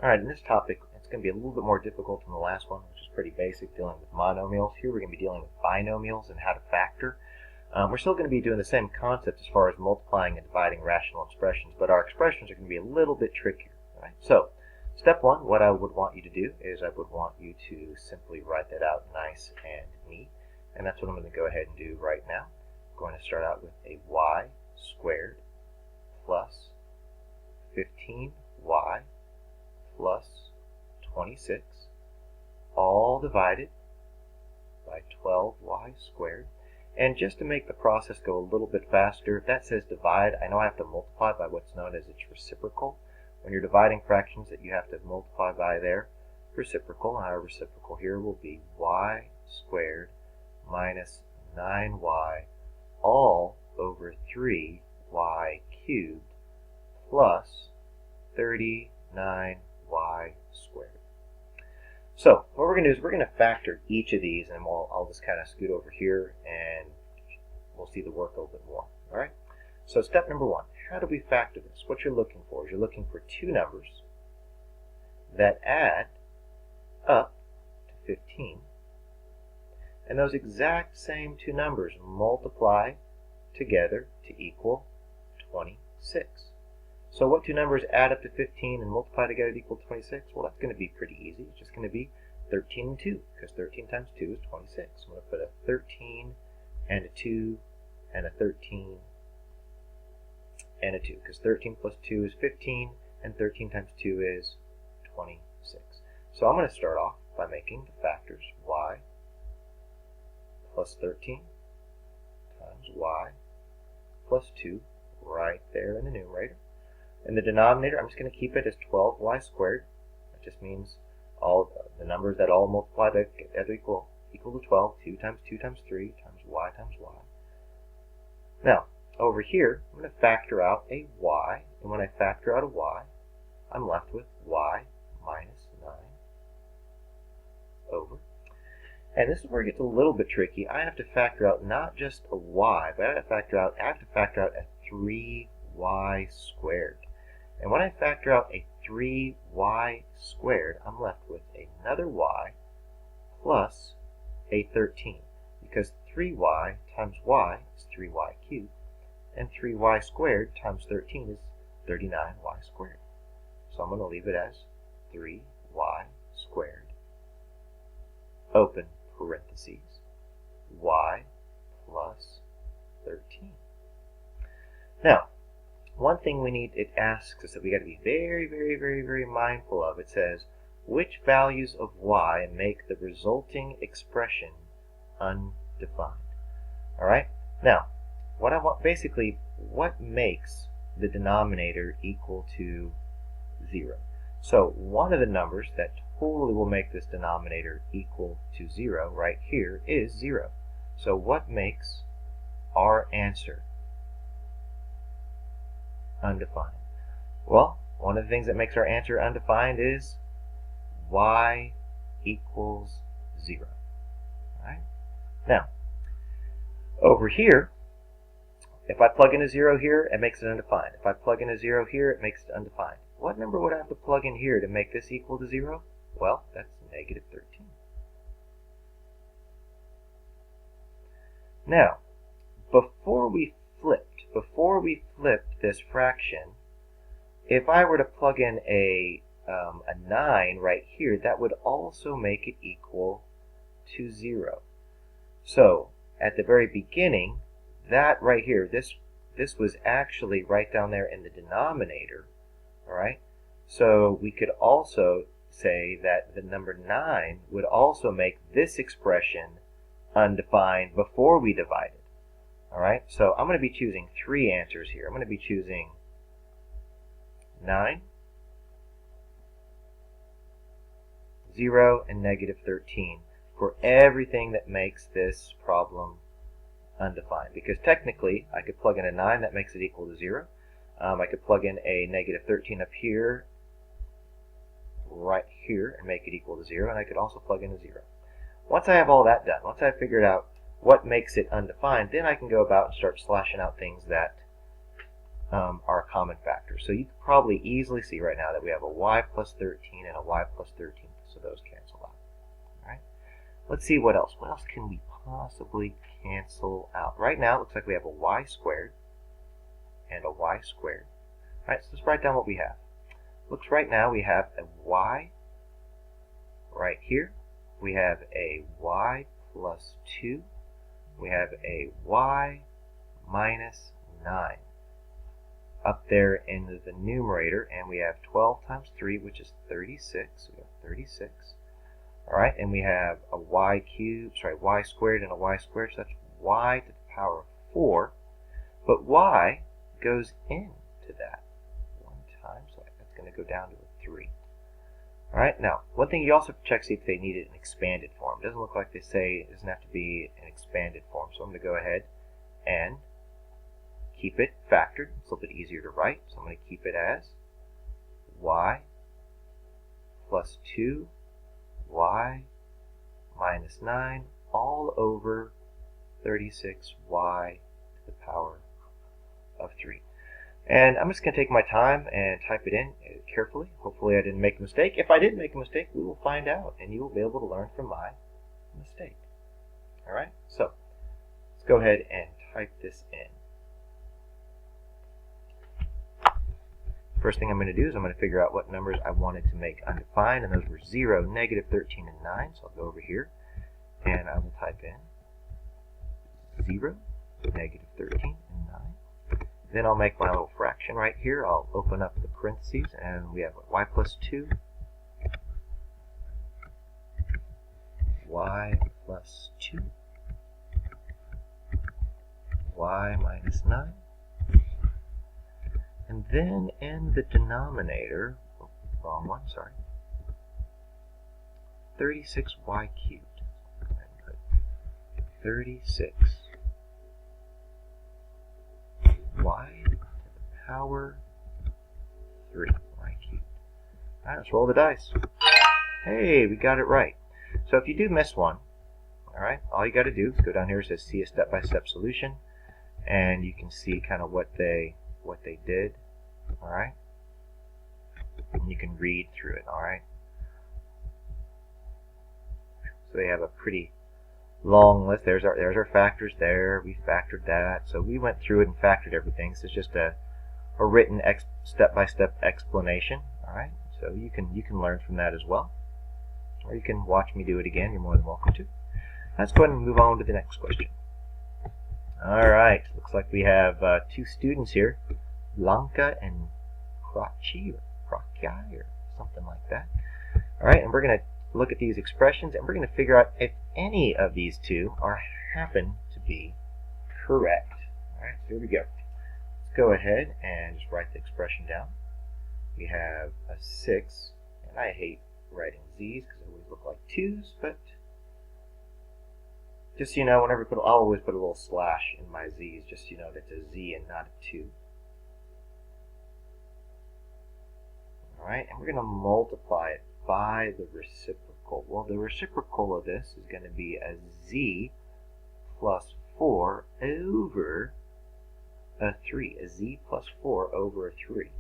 Alright, in this topic, it's going to be a little bit more difficult than the last one, which is pretty basic, dealing with monomials. Here we're going to be dealing with binomials and how to factor. We're still going to be doing the same concept as far as multiplying and dividing rational expressions, but our expressions are going to be a little bit trickier. Right? So, step one, what I would want you to do is I would want you to simply write that out nice and neat, and that's what I'm going to go ahead and do right now. I'm going to start out with a y squared plus 15y plus 26, all divided by 12y squared. And just to make the process go a little bit faster, if that says divide, I know I have to multiply by what's known as its reciprocal. When you're dividing fractions that you have to multiply by their reciprocal, and our reciprocal here will be y squared minus 9y all over 3y cubed plus 39y squared. So what we're going to do is we're going to factor each of these, and I'll just kind of scoot over here and we'll see the work a little bit more. All right. So step number one, how do we factor this? What you're looking for is you're looking for two numbers that add up to 15, and those exact same two numbers multiply together to equal 26. So what two numbers add up to 15 and multiply together to equal 26? Well, that's going to be pretty easy. It's just going to be 13 and 2, because 13 times 2 is 26. I'm going to put a 13 and a 2 and a 13 and a 2, because 13 plus 2 is 15, and 13 times 2 is 26. So I'm going to start off by making the factors y plus 13 times y plus 2 right there in the numerator. In the denominator, I'm just going to keep it as 12y squared. That just means all the numbers that all multiply together equal to 12. 2 times 2 times 3 times y times y. Now, over here, I'm going to factor out a y. And when I factor out a y, I'm left with y minus 9 over. And this is where it gets a little bit tricky. I have to factor out not just a y, but I have to factor out a 3y squared. And when I factor out a 3y squared, I'm left with another y plus a 13. Because 3y times y is 3y cubed, and 3y squared times 13 is 39y squared. So I'm going to leave it as 3y squared, open parentheses, y plus 13. Now, one thing it asks us that we got to be very, very, very, very mindful of. It says, which values of y make the resulting expression undefined? All right. Now, what I want basically, what makes the denominator equal to 0? So one of the numbers that totally will make this denominator equal to 0 right here is 0. So what makes our answer undefined? Well, one of the things that makes our answer undefined is y equals 0. All right? Now, over here, if I plug in a 0 here, it makes it undefined. If I plug in a 0 here, it makes it undefined. What number would I have to plug in here to make this equal to 0? Well, that's negative 13. Now, before we flipped this fraction, if I were to plug in a 9 right here, that would also make it equal to 0. So, at the very beginning, that right here, this was actually right down there in the denominator, all right? So we could also say that the number 9 would also make this expression undefined before we divided. All right, so I'm going to be choosing three answers here. I'm going to be choosing 9, 0, and negative 13 for everything that makes this problem undefined. Because technically, I could plug in a 9, that makes it equal to 0. I could plug in a negative 13 up here, right here, and make it equal to 0. And I could also plug in a 0. Once I have all that done, once I've figured out what makes it undefined, then I can go about and start slashing out things that are a common factor. So you can probably easily see right now that we have a y plus 13 and a y plus 13, so those cancel out. All right. Let's see what else. What else can we possibly cancel out? Right now it looks like we have a y squared and a y squared. All right, so let's write down what we have. Looks right now we have a y right here. We have a y plus 2. We have a y minus 9 up there in the numerator, and we have 12 times 3, which is 36. So we have 36. All right, and we have a y squared and a y squared, so that's y to the power of 4. But y goes into that one time, so that's going to go down to a 3. All right, now, one thing you also have to check, see if they need it in expanded form. It doesn't look like they say it doesn't have to be an expanded form, so I'm going to go ahead and keep it factored. It's a little bit easier to write, so I'm going to keep it as y plus 2y minus 9 all over 36y to the power of 3. And I'm just going to take my time and type it in carefully. Hopefully I didn't make a mistake. If I did make a mistake, we will find out, and you will be able to learn from my mistake. All right, so let's go ahead and type this in. First thing I'm going to do is I'm going to figure out what numbers I wanted to make undefined, and those were 0, negative 13, and 9. So I'll go over here, and I will type in 0, negative 13, and 9. Then I'll make my little fraction right here. I'll open up the parentheses, and we have y plus 2, y plus 2, y minus 9. And then in the denominator, wrong one, sorry, 36y cubed. Put 36 y to the power 3 y cubed. All right, let's roll the dice. Hey, we got it right. So if you do miss one, all right, all you got to do is go down here. It says see a step-by-step solution, and you can see kind of what they did. All right, and you can read through it. All right, so they have a pretty long list. There's our factors there. We factored that. So we went through it and factored everything. So it's just a written step-by-step explanation. All right. So you can learn from that as well. Or you can watch me do it again. You're more than welcome to. Let's go ahead and move on to the next question. All right. Looks like we have two students here, Blanca and Prachi or something like that. All right, and we're going to look at these expressions, and we're going to figure out if any of these two happen to be correct. All right, so here we go. Let's go ahead and just write the expression down. We have a 6, and I hate writing z's because they always look like 2's, but just so you know, whenever I'll always put a little slash in my z's, just so you know that it's a z and not a 2. All right, and we're going to multiply it by the reciprocal. Well, the reciprocal of this is going to be a z plus 4 over a 3. A z plus 4 over a 3.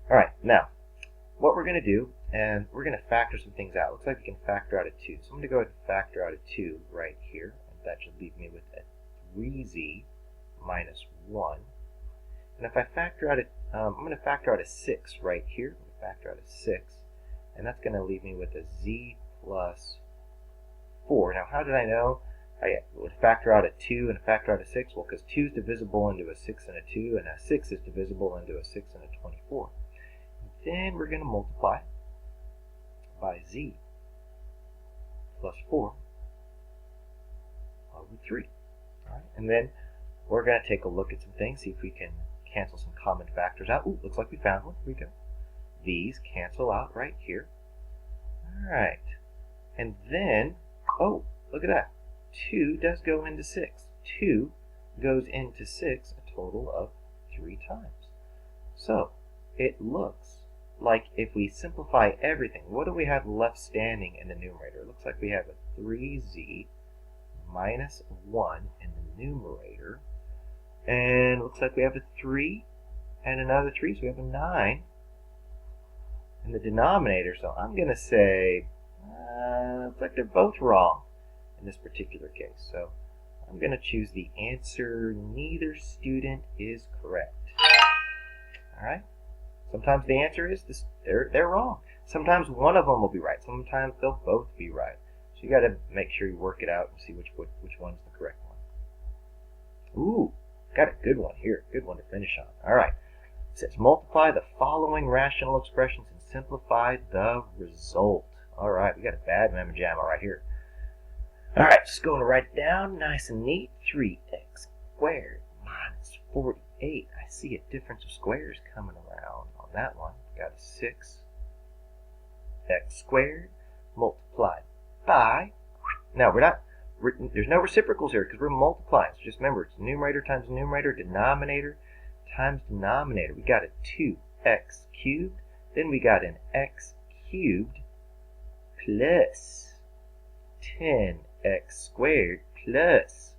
All right, now, what we're going to do, and we're going to factor some things out. Looks like we can factor out a 2. So I'm going to go ahead and factor out a 2 right here. And that should leave me with a 3z minus 1. And if I factor out I'm going to factor out a 6 right here. I'm going to factor out a 6. And that's going to leave me with a z plus 4. Now, how did I know I would factor out a 2 and factor out a 6? Well, because 2 is divisible into a 6 and a 2, and a 6 is divisible into a 6 and a 24. Then we're going to multiply by z plus 4 over 3. All right? And then we're going to take a look at some things, see if we can cancel some common factors out. Ooh, looks like we found one. Here we go. These cancel out right here. All right. And then, oh, look at that. 2 does go into 6. 2 goes into 6 a total of 3 times. So it looks like if we simplify everything, what do we have left standing in the numerator? It looks like we have a 3z minus 1 in the numerator. And it looks like we have a 3, and another 3, so we have a 9 in the denominator. So I'm going to say, looks like they're both wrong in this particular case. So I'm going to choose the answer, neither student is correct. All right? Sometimes the answer is this, they're wrong. Sometimes one of them will be right. Sometimes they'll both be right. So you got to make sure you work it out and see which one's the correct one. Ooh, got a good one here. Good one to finish on. All right. It says multiply the following rational expressions and simplify the result. All right, we got a bad mamma jamma right here. All right, just going to write it down nice and neat. 3x squared minus 48. I see a difference of squares coming around on that one. Got a 6x squared multiplied by. Now there's no reciprocals here because we're multiplying. So just remember, it's numerator times numerator, denominator times denominator. We got a 2x cubed. Then we got an x cubed plus 10x squared plus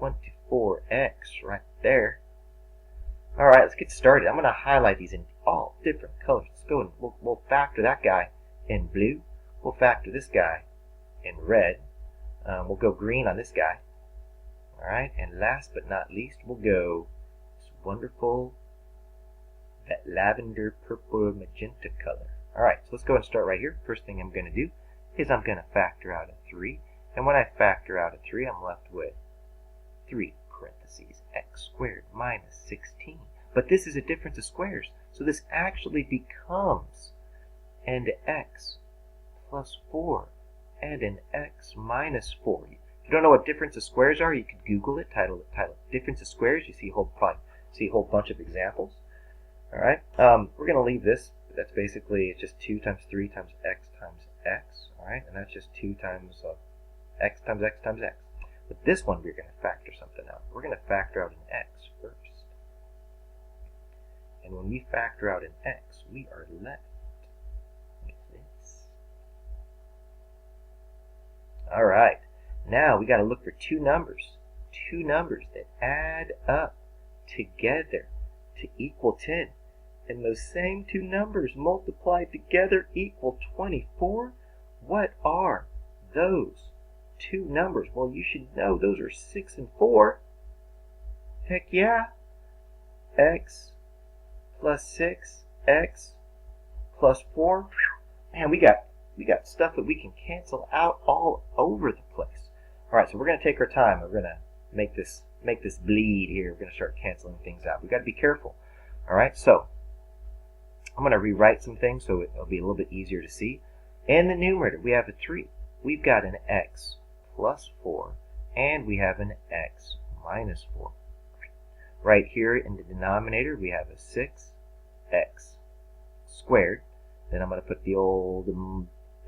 24x right there. All right, let's get started. I'm going to highlight these in all different colors. Let's go and we'll factor that guy in blue. We'll factor this guy in red. We'll go green on this guy. All right, and last but not least, we'll go this wonderful, that lavender, purple, magenta color. All right, so let's go and start right here. First thing I'm going to do is I'm going to factor out a 3. And when I factor out a 3, I'm left with 3 parentheses x squared minus 16. But this is a difference of squares, so this actually becomes an x plus 4 and an x minus 4. If you don't know what difference of squares are, you could Google it, title difference of squares. You see probably see a whole bunch of examples. All right, we're going to leave this. That's basically, it's just 2 times 3 times x times x. All right, and that's just 2 times x times x times x. But this one, we're going to factor something out. We're going to factor out an x first. And when we factor out an x, we are left with this. All right, now we got to look for two numbers that add up together to equal 10. And those same two numbers multiplied together equal 24. What are those two numbers? Well, you should know those are 6 and 4. Heck yeah. X plus 6, x plus 4. Man, we got stuff that we can cancel out all over the place. All right, so we're going to take our time. We're going to make this bleed here. We're going to start canceling things out. We've got to be careful. All right, so I'm going to rewrite some things so it'll be a little bit easier to see. In the numerator, we have a 3. We've got an x plus 4, and we have an x minus 4. Right here in the denominator, we have a 6x squared. Then I'm going to put the old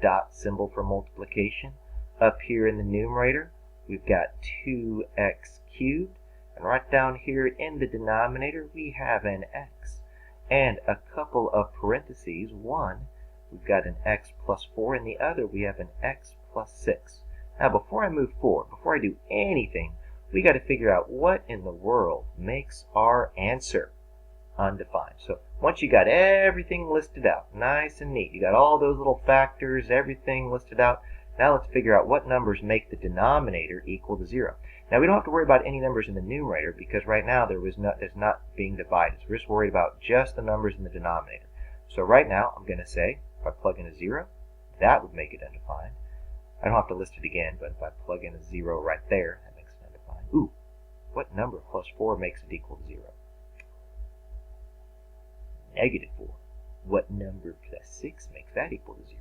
dot symbol for multiplication. Up here in the numerator, we've got 2x cubed. And right down here in the denominator, we have an x. And a couple of parentheses. One, we've got an x plus 4. And the other, we have an x plus 6. Now, before I move forward, before I do anything, we got to figure out what in the world makes our answer undefined. So once you got everything listed out, nice and neat, you got all those little factors, everything listed out, now let's figure out what numbers make the denominator equal to 0. Now we don't have to worry about any numbers in the numerator because right now it's not being divided. So we're just worried about just the numbers in the denominator. So right now I'm going to say, if I plug in a 0, that would make it undefined. I don't have to list it again, but if I plug in a 0 right there, that makes it undefined. Ooh, what number plus 4 makes it equal to 0? Negative 4. What number plus 6 makes that equal to 0?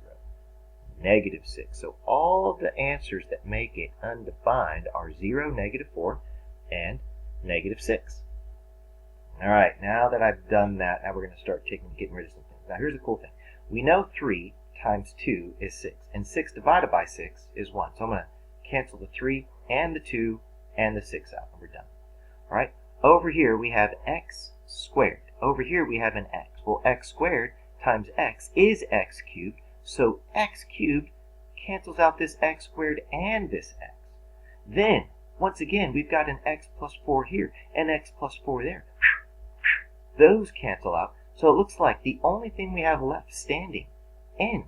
Negative 6. So all the answers that make it undefined are 0, negative 4, and negative 6. All right, now that I've done that, now we're going to start getting rid of some things. Now here's the cool thing. We know 3 times 2 is 6, and 6 divided by 6 is 1. So I'm going to cancel the 3 and the 2 and the 6 out, and we're done. All right, over here we have x squared. Over here we have an x. Well, x squared times x is x cubed, so x cubed cancels out this x squared and this x. Then, once again, we've got an x plus 4 here, and x plus 4 there. those cancel out. So it looks like the only thing we have left standing in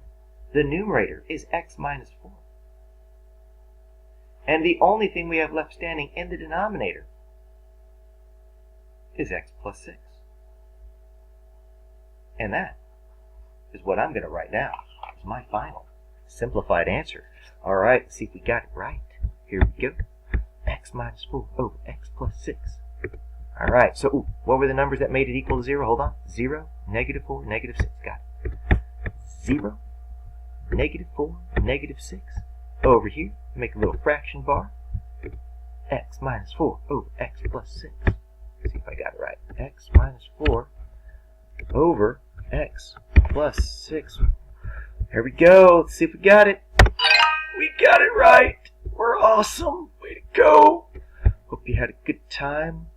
the numerator is x minus 4. And the only thing we have left standing in the denominator is x plus 6. And that is what I'm going to write down as my final simplified answer. All right, let's see if we got it right. Here we go. X minus 4 over x plus 6. All right, so what were the numbers that made it equal to 0? Hold on. 0, negative 4, negative 6. Got it. 0, negative 4, negative 6. Over here, make a little fraction bar. X minus 4 over x plus 6. Let's see if I got it right. X minus 4 over x plus 6. Here we go. Let's see if we got it. We got it right. We're awesome. Way to go. Hope you had a good time.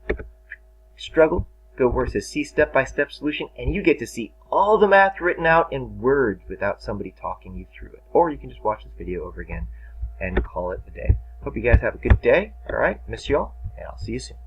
Struggle. Go where it says see step-by-step solution, and you get to see all the math written out in words without somebody talking you through it. Or you can just watch this video over again and call it a day. Hope you guys have a good day. All right. Miss y'all, and I'll see you soon.